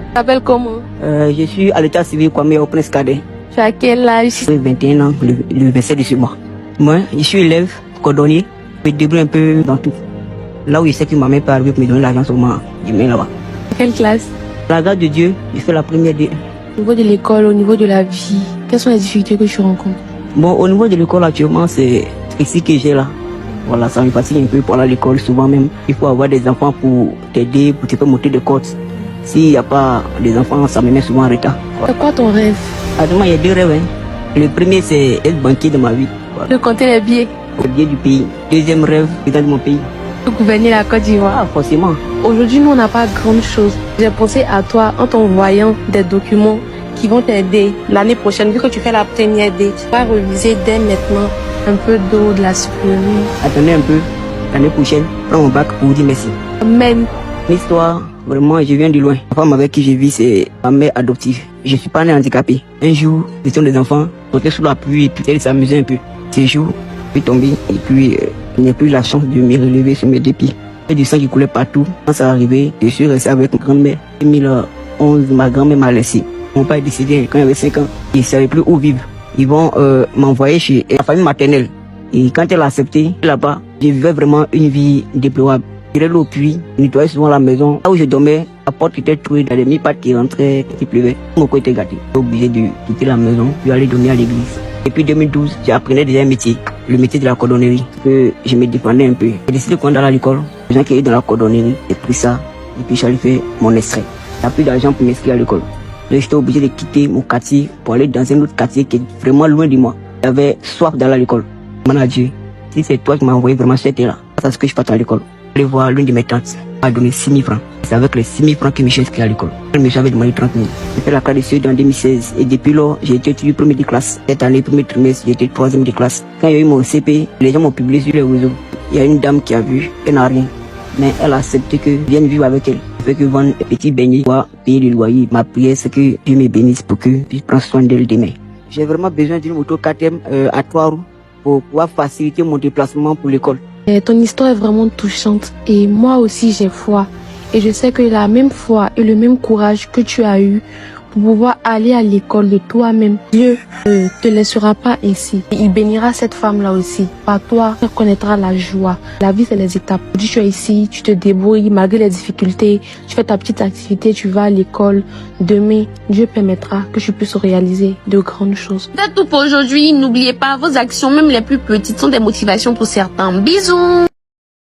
Tu t'appelles comment? Je suis à l'état civil Kwame au Prince Cadet. Tu as quel âge? J'ai 21 ans, le 27 de ce mois. Moi, je suis élève, cordonnier, je me débrouille un peu dans tout. Là où je sais que ma mère peut arriver pour me donner l'argent seulement, je mets là-bas. Quelle classe? La grâce de Dieu, je fais la première D1. Au niveau de l'école, au niveau de la vie, quelles sont les difficultés que tu rencontres? Bon, au niveau de l'école actuellement, c'est ici que j'ai là. Voilà, ça me fatigue un peu pour aller à l'école. Souvent même, il faut avoir des enfants pour t'aider, pour te faire monter de côtes. S'il n'y a pas des enfants, ça me met souvent en retard. C'est quoi ton rêve? Actuellement, il y a deux rêves. Hein. Le premier, c'est être banquier de ma vie. Voilà. De compter les billets. Le billet du pays. Deuxième rêve, président de mon pays. De gouverner la Côte d'Ivoire. Ah, forcément. Aujourd'hui, nous, on n'a pas grande chose. J'ai pensé à toi en t'envoyant des documents qui vont t'aider l'année prochaine. Vu que tu fais la première D, tu vas réviser dès maintenant un peu d'eau, de la supérieure. Attendez un peu. L'année prochaine, prends mon bac pour vous dire merci. Même. L'histoire, vraiment, je viens de loin. La femme avec qui je vis, c'est ma mère adoptive. Je suis pas né handicapé. Un jour, question des enfants, j'étais sous la pluie et puis elle s'amusait un peu. Ce jour, je suis tombé et puis il n'y a plus la chance de me relever sur mes deux pieds. Il y a du sang qui coulait partout. Quand ça arrivait, je suis resté avec ma grand-mère. En 2011, ma grand-mère m'a laissé. Mon père est décédé quand j'avais 5 ans. Il ne savait plus où vivre. Ils vont m'envoyer chez la famille maternelle. Et quand elle a accepté, là-bas, je vivais vraiment une vie déplorable. Je tirais l'eau au puits, je nettoyais souvent la maison. Là où je dormais, la porte était trouée, il y avait des mi-pattes qui rentraient, qui pleuvaient. Mon corps était gâté. J'étais obligé de quitter la maison, puis aller dormir à l'église. Depuis 2012, j'apprenais déjà un métier, le métier de la cordonnerie, que je me défendais un peu. J'ai décidé quand d'aller à l'école, les gens qui étaient dans la cordonnerie, j'ai pris ça, et puis j'allais faire mon extrait. Il n'y a plus d'argent pour m'inscrire à l'école. J'étais obligé de quitter mon quartier pour aller dans un autre quartier qui est vraiment loin de moi. J'avais soif d'aller à l'école. Manager, si c'est toi qui m'as envoyé vraiment cette là, c'est ce que je passe à l'école. Je vais voir l'une de mes tantes, elle m'a donné 6 000 francs. C'est avec les 6 000 francs que je me suis inscrit à l'école. Elle me avait demandé 30 000. J'ai fait la classe de CE en 2016 et depuis lors, j'ai été étudié premier de classe. Cette année, premier trimestre, j'ai été 3e de classe. Quand il y a eu mon CP, les gens m'ont publié sur les réseaux. Il y a une dame qui a vu, elle n'a rien. Mais elle a accepté que je vienne vivre avec elle. Je fais que vendre un petit beignet, pour payer le loyer. Ma prière, c'est que Dieu me bénisse pour que je prenne soin d'elle demain. J'ai vraiment besoin d'une moto 4e à 3 roues pour pouvoir faciliter mon déplacement pour l'école. Ton histoire est vraiment touchante et moi aussi j'ai foi. Et je sais que la même foi et le même courage que tu as eu pour pouvoir aller à l'école de toi-même, Dieu ne te laissera pas ainsi. Et il bénira cette femme-là aussi. Par toi, tu connaîtras la joie. La vie, c'est les étapes. Aujourd'hui, tu es ici, tu te débrouilles malgré les difficultés. Tu fais ta petite activité, tu vas à l'école. Demain, Dieu permettra que tu puisses réaliser de grandes choses. C'est tout pour aujourd'hui. N'oubliez pas, vos actions, même les plus petites, sont des motivations pour certains. Bisous!